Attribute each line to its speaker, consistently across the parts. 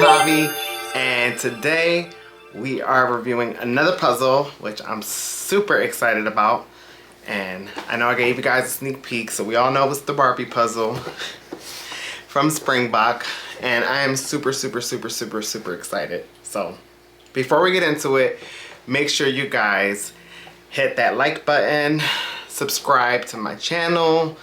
Speaker 1: Javi, and today we are reviewing another puzzle, which I'm super excited about. And I know I gave you guys a sneak peek, so we all know it's the Barbie puzzle from Springbok, and I am super excited. So before we get into it, make sure you guys hit that like button, subscribe to my channel,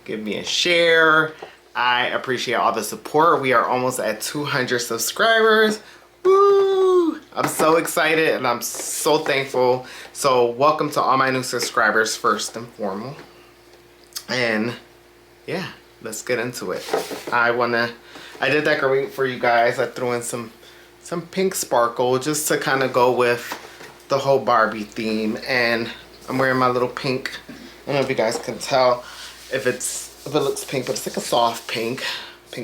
Speaker 1: give me a share. I appreciate all the support. We are almost at 200 subscribers. Woo! I'm so excited and I'm so thankful. So welcome to all my new subscribers first and foremost. And yeah, let's get into it. I did decorate for you guys. I threw in some pink sparkle just to kind of go with the whole Barbie theme. And I'm wearing my little pink. I don't know if you guys can tell if it looks pink, but it's like a soft pink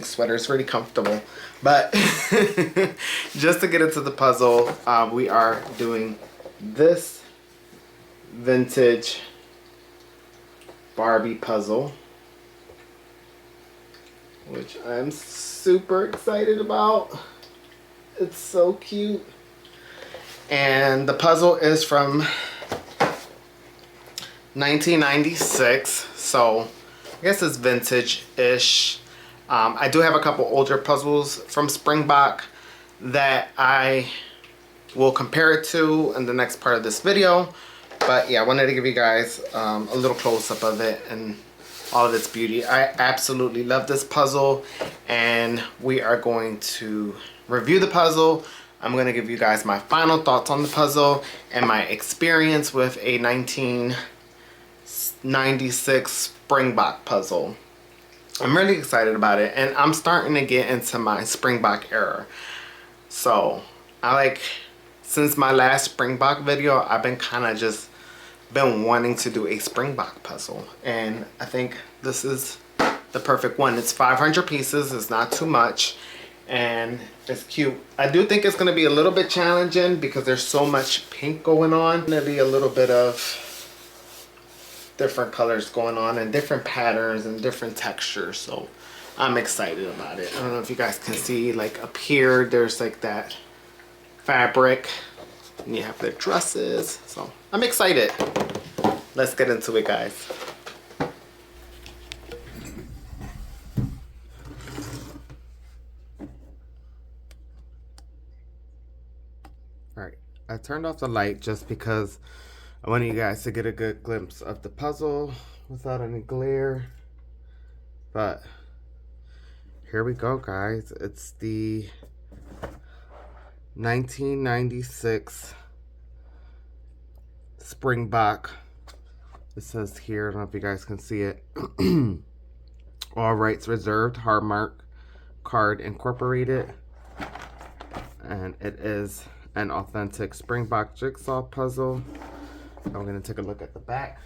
Speaker 1: sweater. It's really comfortable. But just to get into the puzzle, we are doing this vintage Barbie puzzle, which I'm super excited about. It's so cute. And the puzzle is from 1996, so I guess it's vintage-ish. I do have a couple older puzzles from Springbok that I will compare it to in the next part of this video. But yeah, I wanted to give you guys a little close-up of it and all of its beauty. I absolutely love this puzzle, and we are going to review the puzzle. I'm going to give you guys my final thoughts on the puzzle and my experience with a 1996 Springbok puzzle. I'm really excited about it, and I'm starting to get into my Springbok era. So since my last Springbok video, I've been kind of just been wanting to do a Springbok puzzle, and I think this is the perfect one. It's 500 pieces. It's not too much, and it's cute. I do think it's going to be a little bit challenging because there's so much pink going on. It's going to be a little bit of different colors going on and different patterns and different textures, so I'm excited about it. I don't know if you guys can see, like up here there's like that fabric and you have the dresses, so I'm excited. Let's get into it, guys. Alright, I turned off the light just because I want you guys to get a good glimpse of the puzzle without any glare. But here we go, guys. It's the 1996 Springbok. It says here, I don't know if you guys can see it. All rights reserved, Hallmark card incorporated. And it is an authentic Springbok jigsaw puzzle. I'm going to take a look at the back.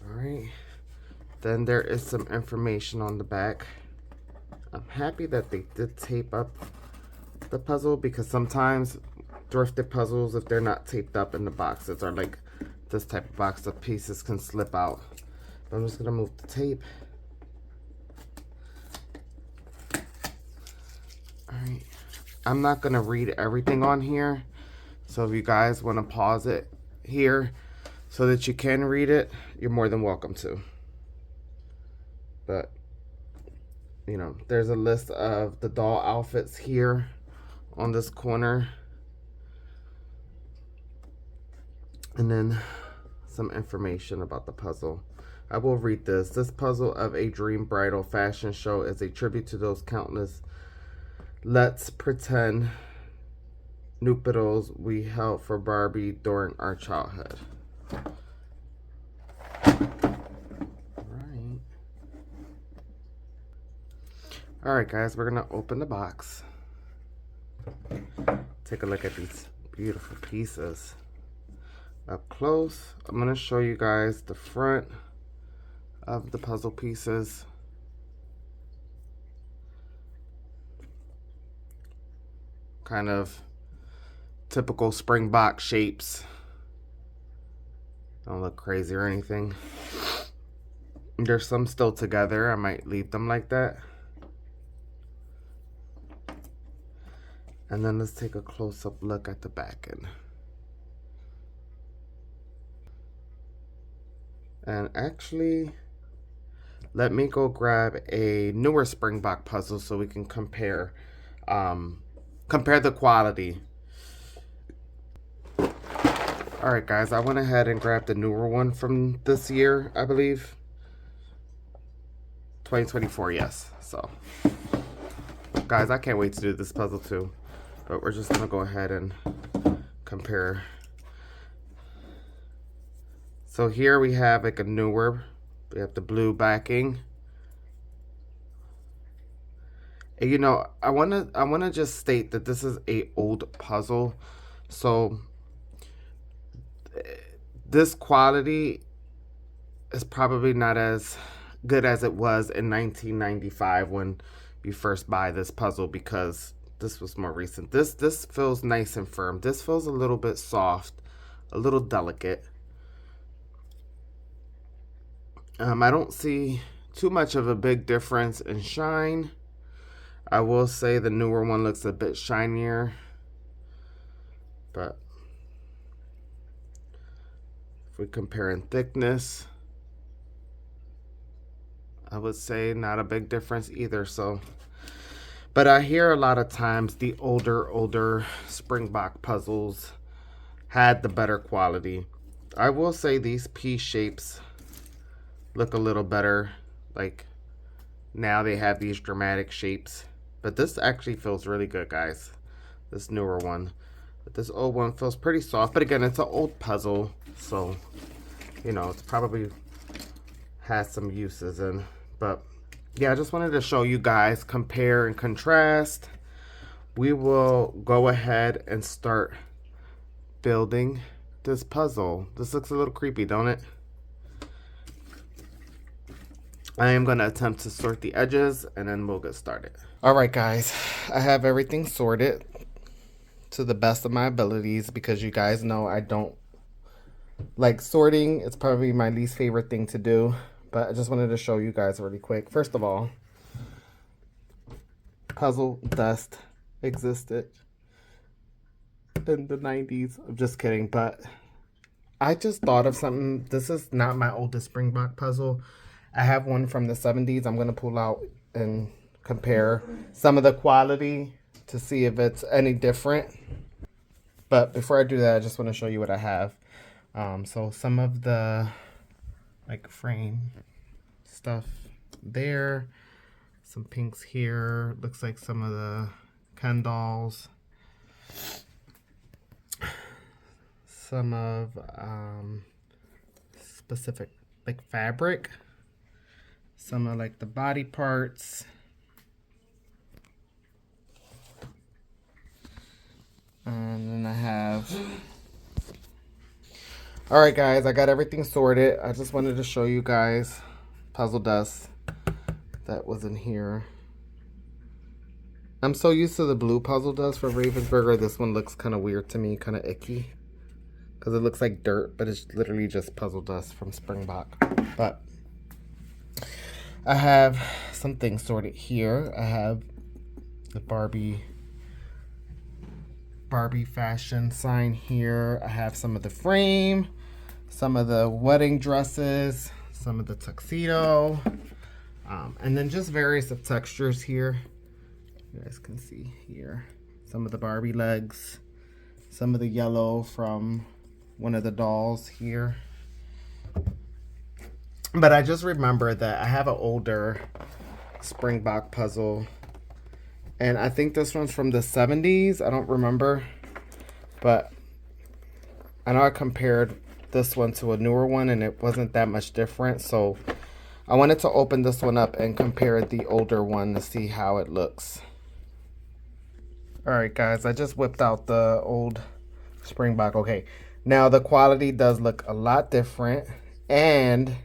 Speaker 1: Alright. Then there is some information on the back. I'm happy that they did tape up the puzzle, because sometimes thrifted puzzles, if they're not taped up in the boxes, or like this type of box, the pieces can slip out. I'm just going to move the tape. Alright. I'm not going to read everything on here. So if you guys want to pause it here so that you can read it, you're more than welcome to. But, you know, there's a list of the doll outfits here on this corner. And then some information about the puzzle. I will read this. This puzzle of a dream bridal fashion show is a tribute to those countless let's pretend nuptials we held for Barbie during our childhood. Alright guys, we're going to open the box. Take a look at these beautiful pieces. Up close, I'm going to show you guys the front of the puzzle pieces. Kind of typical Springbok shapes. Don't look crazy or anything. There's some still together. I might leave them like that. And then let's take a close-up look at the back end. And actually, let me go grab a newer Springbok puzzle so we can compare the quality. Alright guys, I went ahead and grabbed the newer one from this year, I believe. 2024, yes. So, guys, I can't wait to do this puzzle too. But we're just gonna go ahead and compare. So here we have like a newer, we have the blue backing. And you know, I wanna just state that this is a old puzzle. So this quality is probably not as good as it was in 1995 when you first buy this puzzle, because this was more recent. This feels nice and firm. This feels a little bit soft, a little delicate. I don't see too much of a big difference in shine. I will say the newer one looks a bit shinier, but if we compare in thickness, I would say not a big difference either. So, but I hear a lot of times the older Springbok puzzles had the better quality. I will say these piece shapes look a little better. Like now they have these dramatic shapes, but this actually feels really good, guys. This newer one, but this old one feels pretty soft. But again, it's an old puzzle, so you know it's probably has some uses in. But yeah, I just wanted to show you guys, compare and contrast. We will go ahead and start building this puzzle. This looks a little creepy, don't it? I am going to attempt to sort the edges and then we'll get started. Alright guys, I have everything sorted to the best of my abilities, because you guys know I don't like sorting. It's probably my least favorite thing to do. But I just wanted to show you guys really quick. First of all, puzzle dust existed in the 90s. I'm just kidding, but I just thought of something. This is not my oldest Springbok puzzle. I have one from the 70s. I'm going to pull out and compare some of the quality to see if it's any different. But before I do that, I just want to show you what I have. So some of the like frame stuff there, some pinks here, looks like some of the Ken dolls, some of specific like fabric, some of like the body parts, and then I have. Alright guys, I got everything sorted. I just wanted to show you guys puzzle dust that was in here. I'm so used to the blue puzzle dust for Ravensburger. This one looks kind of weird to me, kind of icky, because it looks like dirt, but it's literally just puzzle dust from Springbok. But I have some things sorted here. I have the Barbie fashion sign here. I have some of the frame, some of the wedding dresses, some of the tuxedo, and then just various of textures here. You guys can see here some of the Barbie legs, some of the yellow from one of the dolls here. But I just remember that I have an older Springbok puzzle, and I think this one's from the 70s. I don't remember, but I know I compared this one to a newer one and it wasn't that much different. So I wanted to open this one up and compare the older one to see how it looks. Alright guys, I just whipped out the old Springbok. Okay, now the quality does look a lot different, and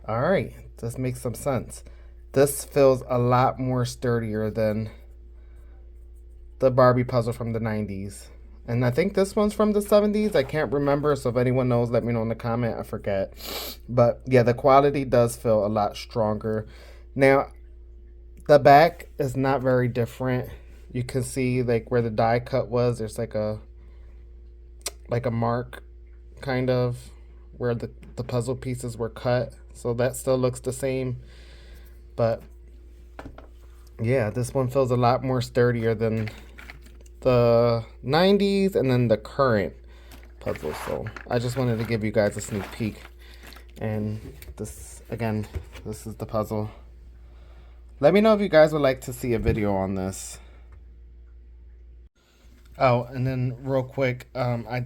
Speaker 1: alright, this makes some sense. This feels a lot more sturdier than the Barbie puzzle from the 90s. And I think this one's from the 70s. I can't remember, so if anyone knows, let me know in the comment. I forget. But yeah, the quality does feel a lot stronger. Now, the back is not very different. You can see like where the die cut was. There's like a mark kind of where the puzzle pieces were cut. So that still looks the same. But yeah, this one feels a lot more sturdier than the 90s and then the current puzzle. So I just wanted to give you guys a sneak peek. And this, again, this is the puzzle. Let me know if you guys would like to see a video on this. Oh, and then real quick, I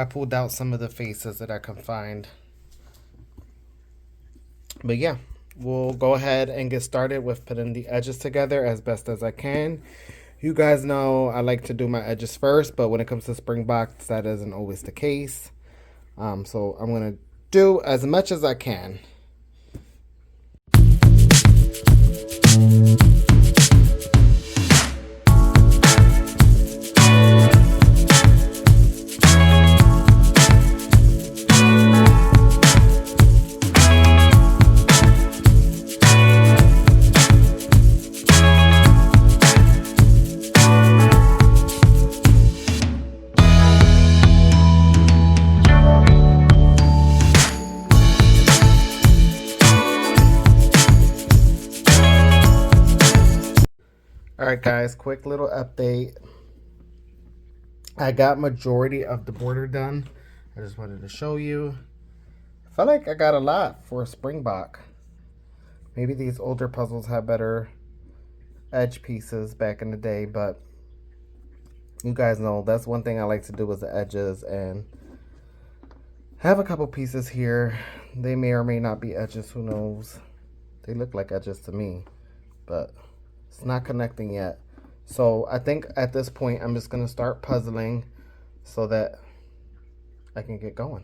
Speaker 1: pulled out some of the faces that I could find. But yeah, we'll go ahead and get started with putting the edges together as best as I can. You guys know I like to do my edges first, but when it comes to Springboks, that isn't always the case. So I'm going to do as much as I can. Alright guys, quick little update. I got majority of the border done. I just wanted to show you. I feel like I got a lot for a Springbok. Maybe these older puzzles have better edge pieces back in the day, but you guys know that's one thing I like to do with the edges, and have a couple pieces here. They may or may not be edges, who knows. They look like edges to me, but it's not connecting yet. So I think at this point I'm just going to start puzzling so that I can get going.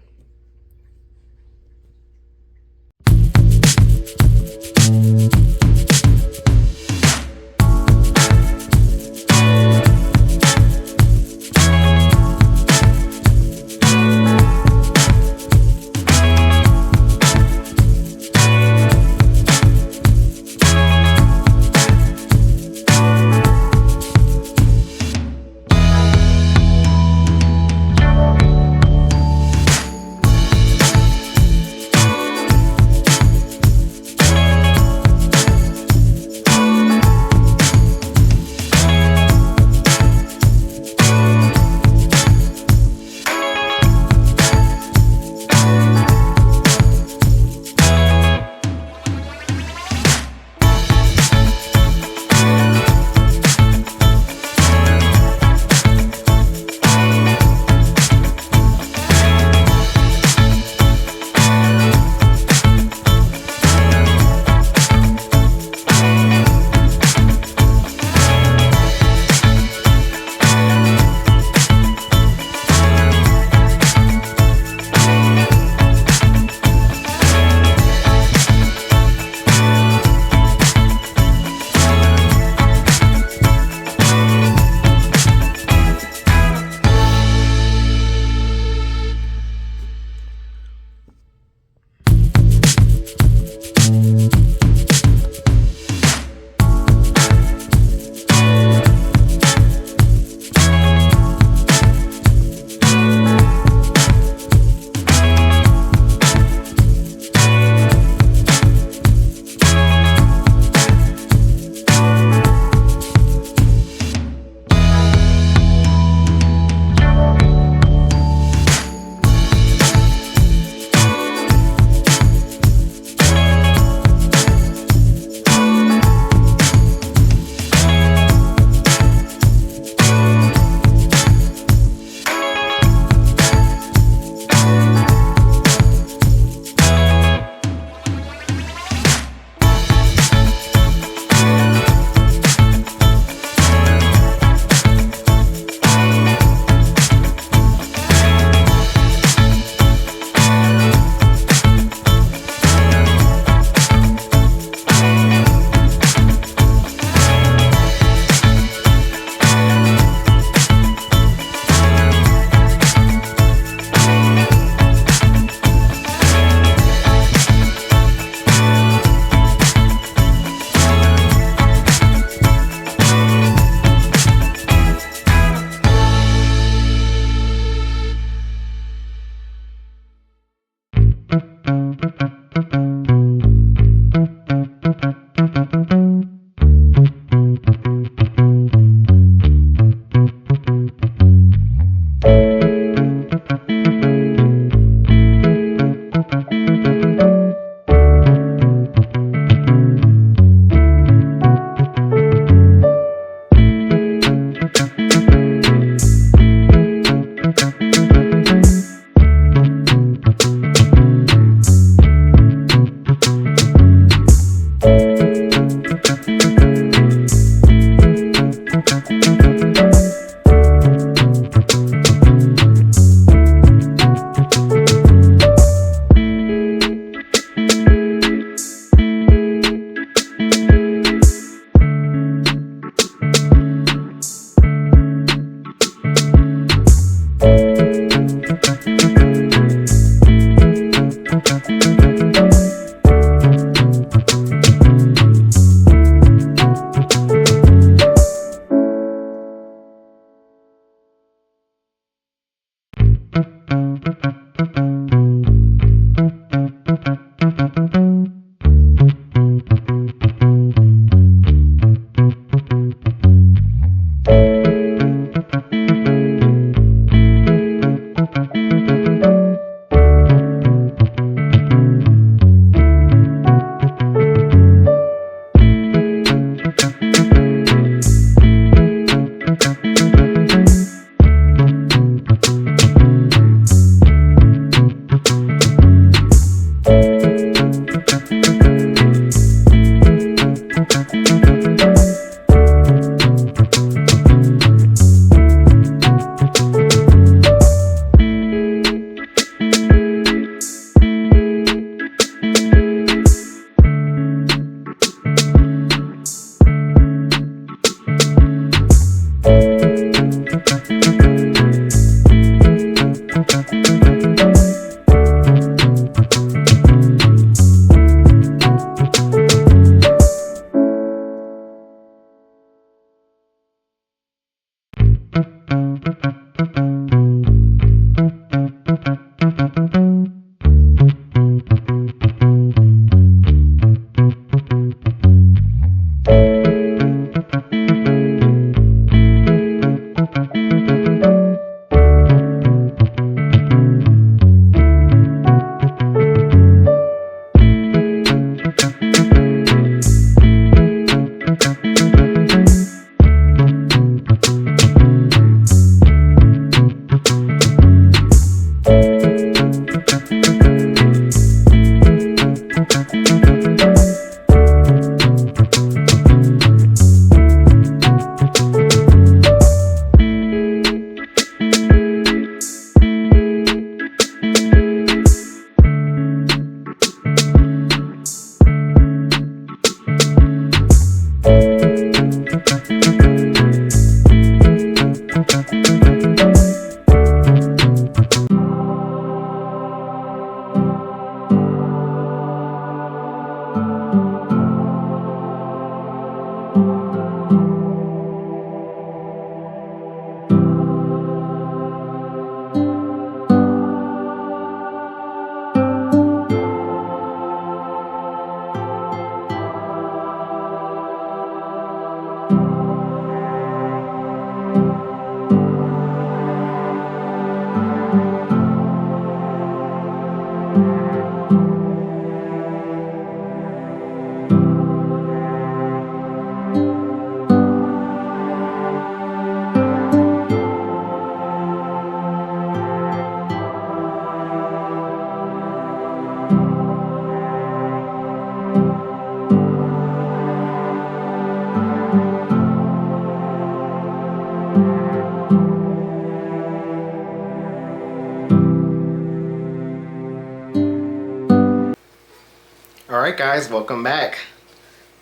Speaker 1: Alright guys, welcome back.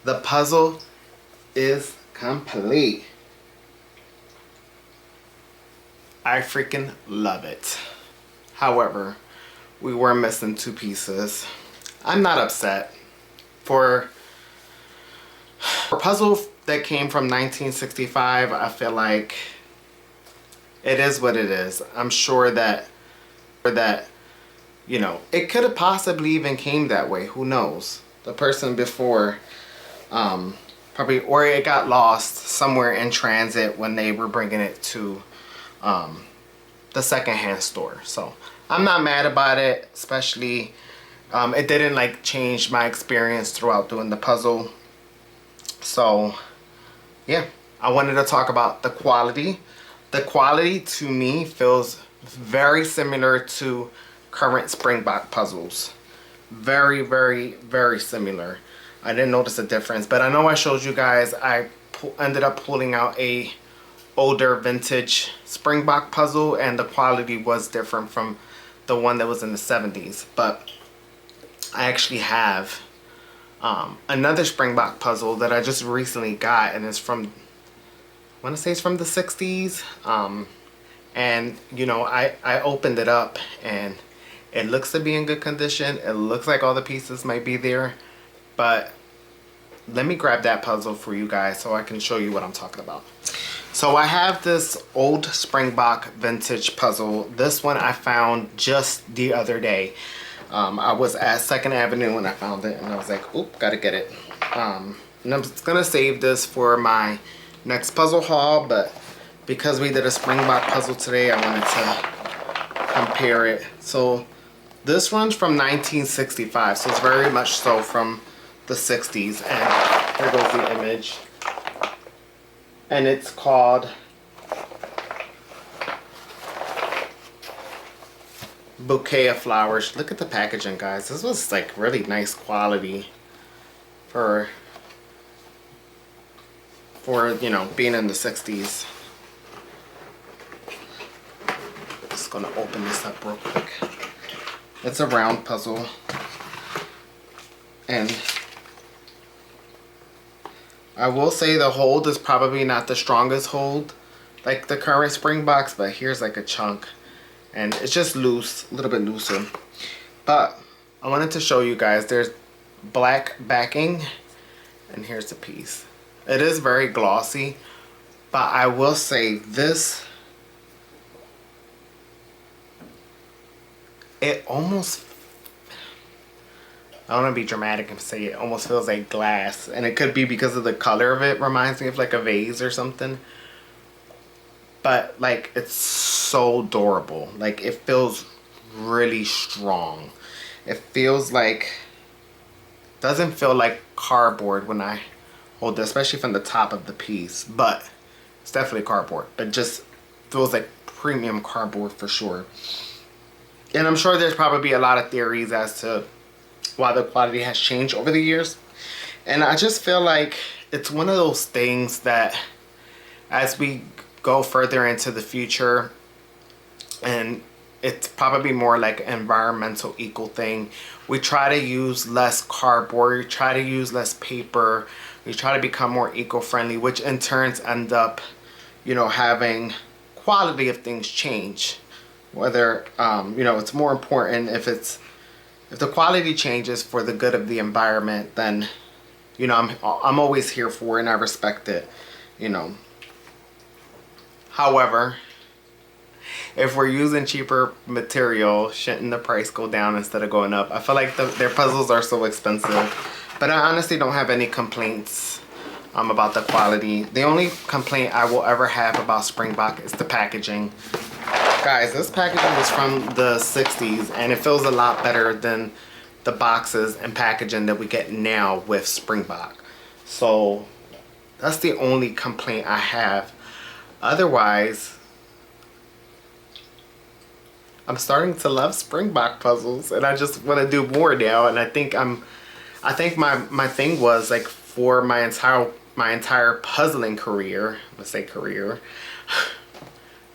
Speaker 1: The puzzle is complete. I freaking love it. However, we were missing 2 pieces. I'm not upset. For a puzzle that came from 1965, I feel like it is what it is. I'm sure that you know, it could have possibly even came that way. Who knows? The person before probably, or it got lost somewhere in transit when they were bringing it to the secondhand store. So I'm not mad about it, especially it didn't like change my experience throughout doing the puzzle. So yeah, I wanted to talk about the quality. The quality to me feels very similar to current Springbok puzzles. Very, very, very similar. I didn't notice a difference, but I know I showed you guys I ended up pulling out a older vintage Springbok puzzle, and the quality was different from the one that was in the 70s. But I actually have another Springbok puzzle that I just recently got, and it's from, I want to say it's from the 60s. And you know, I opened it up and it looks to be in good condition. It looks like all the pieces might be there, but let me grab that puzzle for you guys so I can show you what I'm talking about. So I have this old Springbok vintage puzzle. This one I found just the other day. I was at 2nd Avenue when I found it, and I was like, oop, gotta get it. And I'm gonna save this for my next puzzle haul, but because we did a Springbok puzzle today, I wanted to compare it. So this one's from 1965, so it's very much so from the 60s. And here goes the image. And it's called Bouquet of Flowers. Look at the packaging, guys. This was like really nice quality for you know, being in the 60s. Just gonna open this up real quick. It's a round puzzle, and I will say the hold is probably not the strongest hold like the current Springboks, but here's like a chunk, and it's just loose, a little bit looser. But I wanted to show you guys, there's black backing, and here's the piece. It is very glossy, but I will say this, it almost, I don't want to be dramatic and say it almost feels like glass, and it could be because of the color of it. Reminds me of like a vase or something, but like it's so durable. Like it feels really strong. It feels like, doesn't feel like cardboard when I hold it, especially from the top of the piece, but it's definitely cardboard, but just feels like premium cardboard for sure. And I'm sure there's probably a lot of theories as to why the quality has changed over the years. And I just feel like it's one of those things that as we go further into the future, and it's probably more like an environmental eco thing, we try to use less cardboard, we try to use less paper, we try to become more eco-friendly, which in turns end up, you know, having quality of things change. Whether you know, it's more important if the quality changes for the good of the environment, then you know, I'm always here for it and I respect it, you know. However, if we're using cheaper material, shouldn't the price go down instead of going up? I feel like their puzzles are so expensive, but I honestly don't have any complaints about the quality. The only complaint I will ever have about Springbok is the packaging. Guys, this packaging is from the 60s, and it feels a lot better than the boxes and packaging that we get now with Springbok. So that's the only complaint I have. Otherwise, I'm starting to love Springbok puzzles, and I just want to do more now. And I think my thing was like, for my entire puzzling career, let's say career,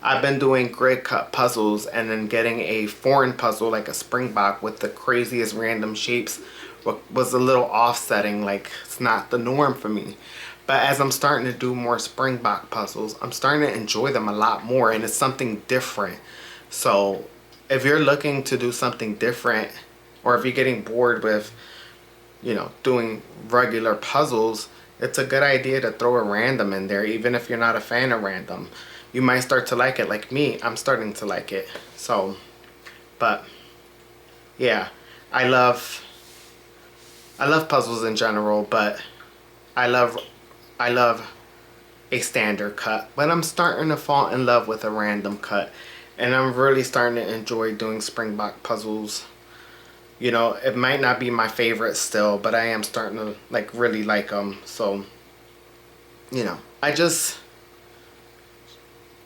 Speaker 1: I've been doing grid cut puzzles, and then getting a foreign puzzle like a Springbok with the craziest random shapes was a little offsetting. Like, it's not the norm for me. But as I'm starting to do more Springbok puzzles, I'm starting to enjoy them a lot more, and it's something different. So if you're looking to do something different, or if you're getting bored with, you know, doing regular puzzles, it's a good idea to throw a random in there, even if you're not a fan of random. You might start to like it. Like me, I'm starting to like it. So, but yeah, I love puzzles in general, but I love a standard cut. But I'm starting to fall in love with a random cut. And I'm really starting to enjoy doing Springbok puzzles. You know, it might not be my favorite still, but I am starting to like really like them. So, you know, I just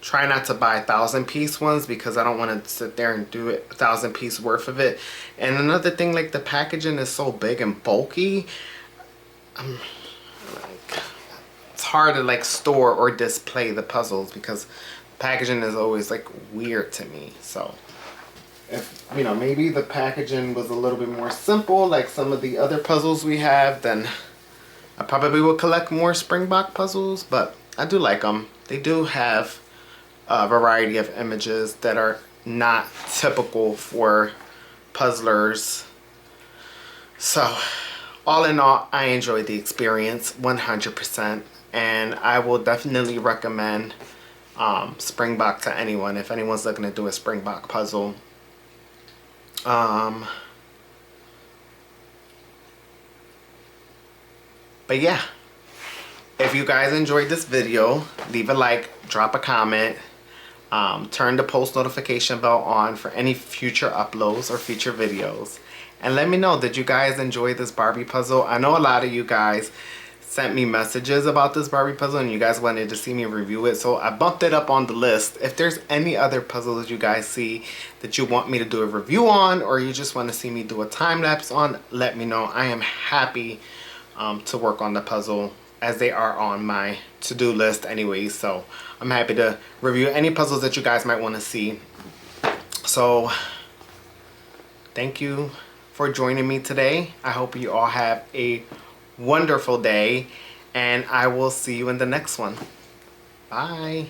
Speaker 1: try not to buy 1,000-piece ones because I don't want to sit there and do it 1,000-piece worth of it. And another thing, like the packaging is so big and bulky. Like, it's hard to like store or display the puzzles because packaging is always like weird to me. So if, you know, maybe the packaging was a little bit more simple like some of the other puzzles we have, then I probably will collect more Springbok puzzles. But I do like them. They do have a variety of images that are not typical for puzzlers. So all in all, I enjoyed the experience 100%, and I will definitely recommend Springbok to anyone if anyone's looking to do a Springbok puzzle. But yeah, if you guys enjoyed this video, leave a like, drop a comment, turn the post notification bell on for any future uploads or future videos, and let me know, did you guys enjoy this Barbie puzzle? I know a lot of you guys sent me messages about this Barbie puzzle and you guys wanted to see me review it, so I bumped it up on the list. If there's any other puzzles you guys see that you want me to do a review on, or you just want to see me do a time-lapse on, let me know. I am happy to work on the puzzle, as they are on my to-do list anyways. So I'm happy to review any puzzles that you guys might want to see. So thank you for joining me today. I hope you all have a wonderful day, and I will see you in the next one. Bye.